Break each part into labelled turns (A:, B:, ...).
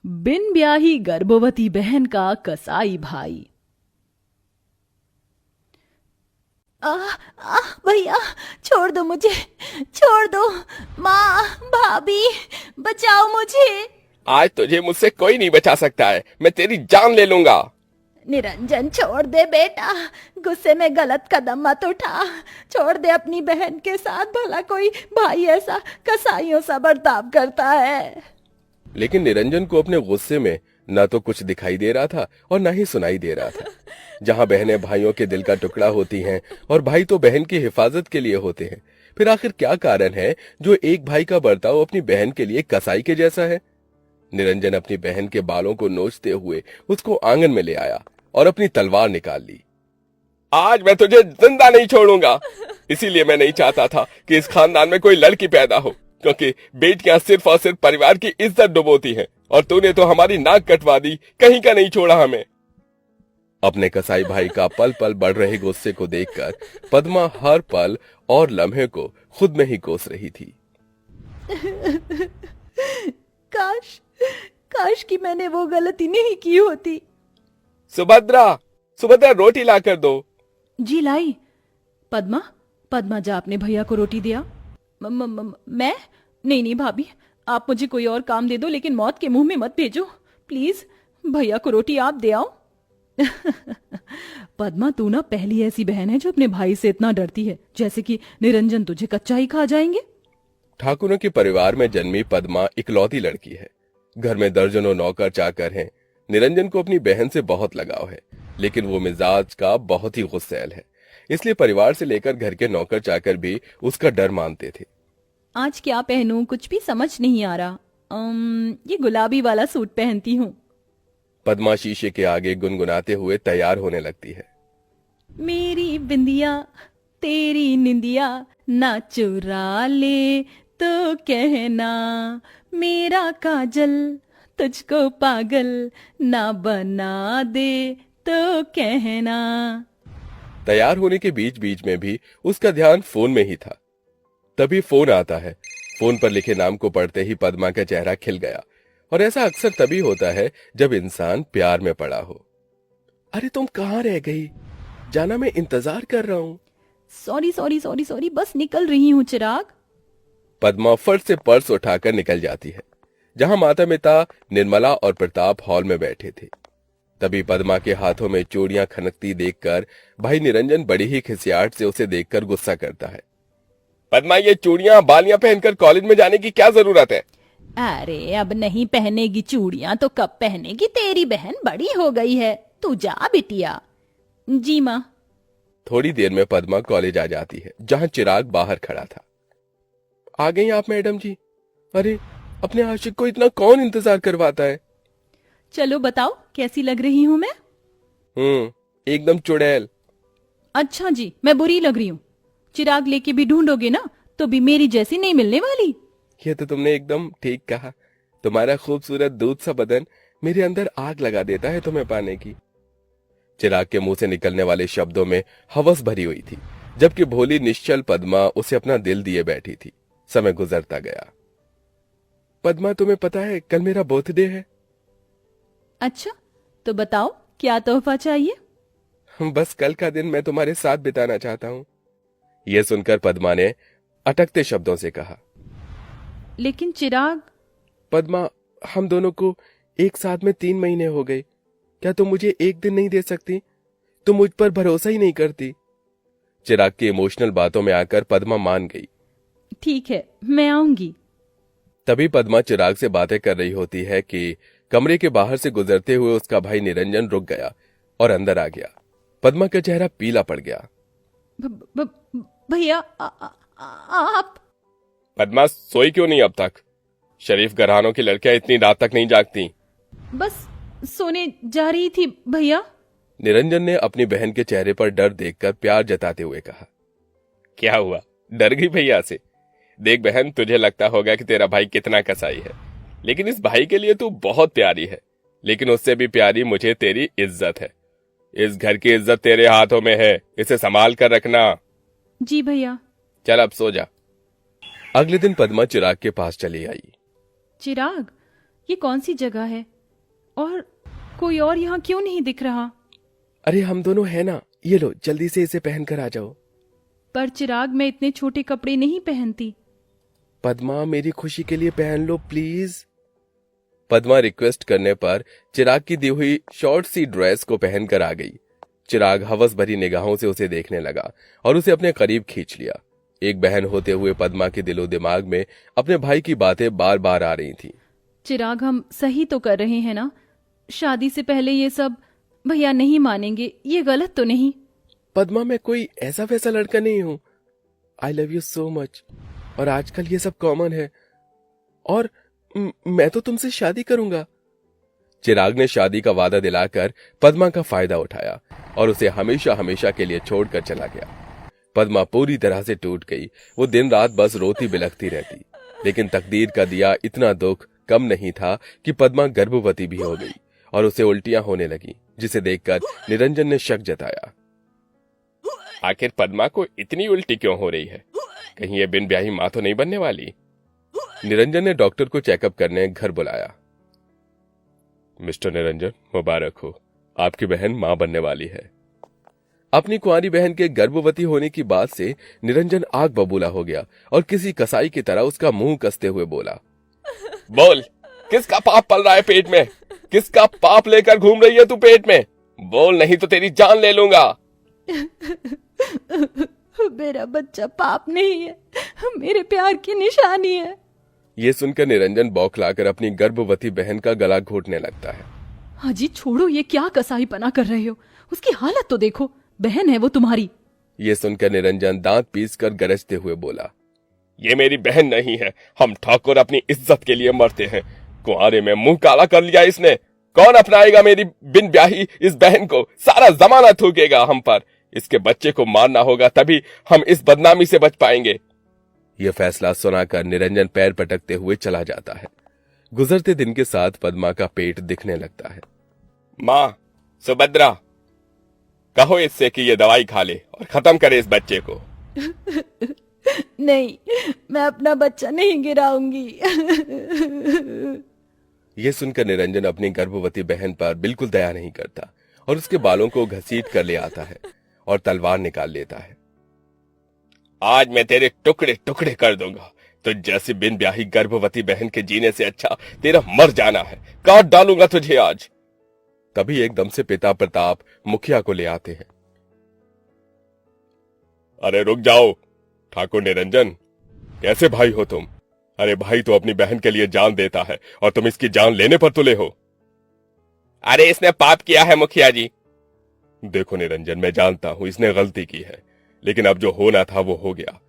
A: बिन ब्याही गर्भवती बहन का कसाई भाई।
B: भैया, छोड़ दो मुझे, छोड़ दो। माँ, भाभी, बचाओ मुझे।
C: आज तुझे मुझसे कोई नहीं बचा सकता है, मैं तेरी जान ले लूंगा।
B: निरंजन, छोड़ दे बेटा, गुस्से में गलत कदम मत उठा। छोड़ दे अपनी बहन के साथ, भला कोई भाई ऐसा कसाईयों सा बर्ताव करता है।
C: लेकिन निरंजन को अपने गुस्से में न तो कुछ दिखाई दे रहा था और न ही सुनाई दे रहा था। जहां बहनें भाइयों के दिल का टुकड़ा होती हैं और भाई तो बहन की हिफाजत के लिए होते हैं, फिर आखिर क्या कारण है जो एक भाई का बर्ताव अपनी बहन के लिए कसाई के जैसा है। निरंजन अपनी बहन के बालों को नोचते हुए उसको आंगन में ले आया और अपनी तलवार निकाल ली। आज मैं तुझे जिंदा नहीं छोड़ूंगा। इसीलिए मैं नहीं चाहता था कि इस खानदान में कोई लड़की पैदा हो, क्योंकि बेटियां सिर्फ और सिर्फ परिवार की इज्जत डुबोती हैं, और तूने तो हमारी नाक कटवा दी, कहीं का नहीं छोड़ा हमें। अपने कसाई भाई का पल पल बढ़ रहे गुस्से को देखकर पद्मा हर पल और लम्हे को खुद में ही कोस रही थी।
B: काश काश कि मैंने वो गलती नहीं की होती।
C: सुभद्रा, सुभद्रा, रोटी ला कर दो।
A: जी लाई। पद्मा, पद्मा जा अपने भैया को रोटी दिया। मैं नहीं भाभी, आप मुझे कोई और काम दे दो, लेकिन मौत के मुंह में मत भेजो प्लीज। भैया को रोटी आप दे आओ। पद्मा, तू ना पहली ऐसी बहन है जो अपने भाई से इतना डरती है, जैसे कि निरंजन तुझे कच्चा ही खा जाएंगे।
C: ठाकुरों के परिवार में जन्मी पद्मा इकलौती लड़की है। घर में दर्जनों नौकर चाकर हैं। निरंजन को अपनी बहन से बहुत लगाव है, लेकिन वो मिजाज का बहुत ही गुस्सैल है, इसलिए परिवार से लेकर घर के नौकर चाकर भी उसका डर मानते थे।
A: आज क्या पहनूं, कुछ भी समझ नहीं आ रहा। ये गुलाबी वाला सूट पहनती हूँ।
C: पद्मा शीशे के आगे गुनगुनाते हुए तैयार होने लगती है।
A: मेरी बिंदिया तेरी निंदिया ना चुरा ले तो कहना, मेरा काजल तुझको पागल ना बना दे तो कहना।
C: तैयार होने के बीच बीच में भी उसका ध्यान फोन में ही था। तभी फोन आता है। फोन पर लिखे नाम को पढ़ते ही पद्मा का चेहरा खिल गया, और ऐसा अक्सर तभी होता है जब इंसान प्यार में पड़ा हो। अरे तुम कहाँ रह गई? जाना, मैं इंतजार कर रहा हूँ।
A: सॉरी सॉरी सॉरी सॉरी, बस निकल रही हूँ चिराग।
C: पद्मा फट से पर्स उठाकर निकल जाती है, जहां माता पिता निर्मला और प्रताप हॉल में बैठे थे। तभी पद्मा के हाथों में चूड़ियां खनकती देखकर भाई निरंजन बड़ी ही खिसियाहट से उसे देखकर गुस्सा करता है। पद्मा, ये चूड़ियां बालियां पहनकर कॉलेज में जाने की क्या जरूरत है?
B: अरे अब नहीं पहनेगी चूड़ियां तो कब पहनेगी? तेरी बहन बड़ी हो गई है, तू जा बिटिया।
A: जी माँ।
C: थोड़ी देर में पद्मा कॉलेज आ जाती है, जहां चिराग बाहर खड़ा था। आ गई आप मैडम जी? अरे, अपने आशिक को इतना कौन इंतजार करवाता है?
A: चलो बताओ, कैसी लग रही हूँ मैं?
C: एकदम चुड़ैल।
A: अच्छा जी, मैं बुरी लग रही हूँ? चिराग लेके भी ढूंढोगे ना तो भी मेरी जैसी नहीं मिलने वाली।
C: ये तो तुमने एकदम ठीक कहा। तुम्हारा खूबसूरत दूध सा बदन मेरे अंदर आग लगा देता है तुम्हें पाने की। चिराग के मुंह से निकलने वाले शब्दों में हवस भरी हुई थी, जबकि भोली निश्चल पद्मा उसे अपना दिल दिए बैठी थी। समय गुजरता गया। पद्मा, तुम्हें पता है कल मेरा बर्थडे है?
A: अच्छा, तो बताओ क्या तोहफा चाहिए?
C: बस कल का दिन मैं तुम्हारे साथ बिताना चाहता हूँ। यह सुनकर पद्मा ने अटकते शब्दों से कहा।
A: लेकिन चिराग।
C: पद्मा, हम दोनों को एक साथ में 3 महीने हो गए। क्या तुम मुझे एक दिन नहीं दे सकती? तुम मुझ पर भरोसा ही नहीं करती। चिराग की इमोशनल बातों में आकर पद्मा मान गई।
A: ठीक है, मैं आऊंगी।
C: तभी पद्मा चिराग से बातें कर रही होती है कि कमरे के बाहर से गुजरते हुए उसका भाई निरंजन रुक गया और अंदर आ गया। पद्मा का चेहरा पीला पड़ गया।
A: भैया, आप?
C: पद्मा, सोई क्यों नहीं अब तक? शरीफ घरानों की लड़कियां इतनी रात तक नहीं जागती।
A: बस सोने जा रही थी भैया।
C: निरंजन ने अपनी बहन के चेहरे पर डर देखकर प्यार जताते हुए कहा। क्या हुआ, डर गई भैया से? देख बहन, तुझे लगता होगा कि तेरा भाई कितना कसाई है, लेकिन इस भाई के लिए तू बहुत प्यारी है। लेकिन उससे भी प्यारी मुझे तेरी इज्जत है। इस घर की इज्जत तेरे हाथों में है, इसे संभाल कर रखना।
A: जी भैया।
C: चल अब सो जा। अगले दिन पद्मा चिराग के पास चली आई।
A: चिराग, ये कौन सी जगह है और कोई और यहाँ क्यों नहीं दिख रहा?
C: अरे हम दोनों है ना, ये लो जल्दी से इसे पहन कर आ जाओ।
A: पर चिराग, मैं इतने छोटे कपड़े नहीं पहनती।
C: पद्मा मेरी खुशी के लिए पहन लो प्लीज। पद्मा रिक्वेस्ट करने पर चिराग की दी हुई शॉर्ट सी ड्रेस को पहनकर आ गई। चिराग हवस भरी निगाहों से उसे देखने लगा और उसे अपने करीब खींच लिया। एक बहन होते हुए पद्मा के दिलो दिमाग में अपने भाई की बातें बार बार आ रही थी।
A: चिराग, हम सही तो कर रहे हैं ना? शादी से पहले ये सब भैया नहीं मानेंगे, ये गलत तो नहीं?
C: पद्मा मैं कोई ऐसा वैसा लड़का नहीं हूं। I love you so much. और आजकल ये सब कॉमन है और मैं तो तुमसे शादी करूंगा। चिराग ने शादी का वादा दिलाकर पद्मा का फायदा उठाया और उसे हमेशा हमेशा के लिए छोड़कर चला गया। पद्मा पूरी तरह से टूट गई। वो दिन रात बस रोती बिलखती रहती। लेकिन तकदीर का दिया इतना दुख कम नहीं था कि पद्मा गर्भवती भी हो गई और उसे उल्टियां होने लगी, जिसे देखकर निरंजन ने शक जताया। आखिर पद्मा को इतनी उल्टी क्यों हो रही है? कहीं ये बिन ब्याही मां तो नहीं बनने वाली? निरंजन ने डॉक्टर को चेकअप करने घर बुलाया। मिस्टर निरंजन, मुबारक हो, आपकी बहन मां बनने वाली है। अपनी कुंवारी बहन के गर्भवती होने की बात से निरंजन आग बबूला हो गया और किसी कसाई की तरह उसका मुंह कसते हुए बोला, बोल, किसका पाप पल रहा है पेट में? किसका पाप लेकर घूम रही है तू पेट में? बोल, नहीं तो तेरी जान ले लूंगा।
A: मेरा बच्चा पाप नहीं है, मेरे प्यार की निशानी है।
C: ये सुनकर निरंजन बौखलाकर अपनी गर्भवती बहन का गला घोटने लगता है।
A: हाजी छोड़ो, ये क्या कसाईपना कर रहे हो? उसकी हालत तो देखो, बहन है वो तुम्हारी।
C: ये सुनकर निरंजन दांत पीसकर गरजते हुए बोला, ये मेरी बहन नहीं है। हम ठाकुर अपनी इज्जत के लिए मरते हैं। कुंवारे में मुंह काला कर लिया इसने। कौन अपनाएगा मेरी बिन ब्याही इस बहन को? सारा जमाना थूकेगा हम पर। इसके बच्चे को मारना होगा, तभी हम इस बदनामी से बच पाएंगे। यह फैसला सुनाकर निरंजन पैर पटकते हुए चला जाता है। गुजरते दिन के साथ पद्मा का पेट दिखने लगता है। मां सुभद्रा, कहो इससे कि ये दवाई खा ले और खत्म करे इस बच्चे को।
B: नहीं, मैं अपना बच्चा नहीं गिराऊंगी।
C: यह सुनकर निरंजन अपनी गर्भवती बहन पर बिल्कुल दया नहीं करता और उसके बालों को घसीट कर ले आता है और तलवार निकाल लेता है। आज मैं तेरे टुकड़े टुकड़े कर दूंगा। तो जैसी बिन ब्याही गर्भवती बहन के जीने से अच्छा तेरा मर जाना है। काट डालूंगा तुझे आज। तभी एकदम से पिता प्रताप मुखिया को ले आते हैं। अरे रुक जाओ ठाकुर निरंजन, कैसे भाई हो तुम? अरे भाई तो अपनी बहन के लिए जान देता है और तुम इसकी जान लेने पर तुले हो। अरे इसने पाप किया है मुखिया जी। देखो निरंजन, मैं जानता हूं इसने गलती की है, लेकिन अब जो होना था वो हो गया।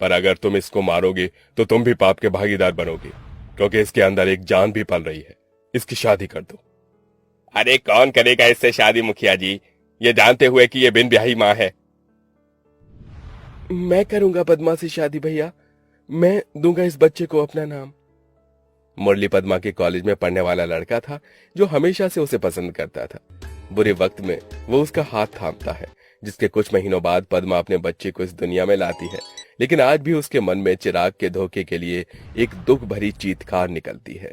C: पर अगर तुम इसको मारोगे तो तुम भी पाप के भागीदार बनोगे, क्योंकि इसके अंदर एक जान भी पल रही है। इसकी शादी कर दो। अरे कौन करेगा इससे शादी मुखिया जी, ये जानते हुए कि ये बिन ब्याही मां है। मैं करूंगा पद्मा से शादी भैया। मैं दूंगा इस बच्चे को अपना नाम। मुरली पद्मा के कॉलेज में पढ़ने वाला लड़का था जो हमेशा से उसे पसंद करता था। बुरे वक्त में वो उसका हाथ थामता है, जिसके कुछ महीनों बाद पद्मा अपने बच्चे को इस दुनिया में लाती है। लेकिन आज भी उसके मन में चिराग के धोखे के लिए एक दुख भरी चीत्कार निकलती है।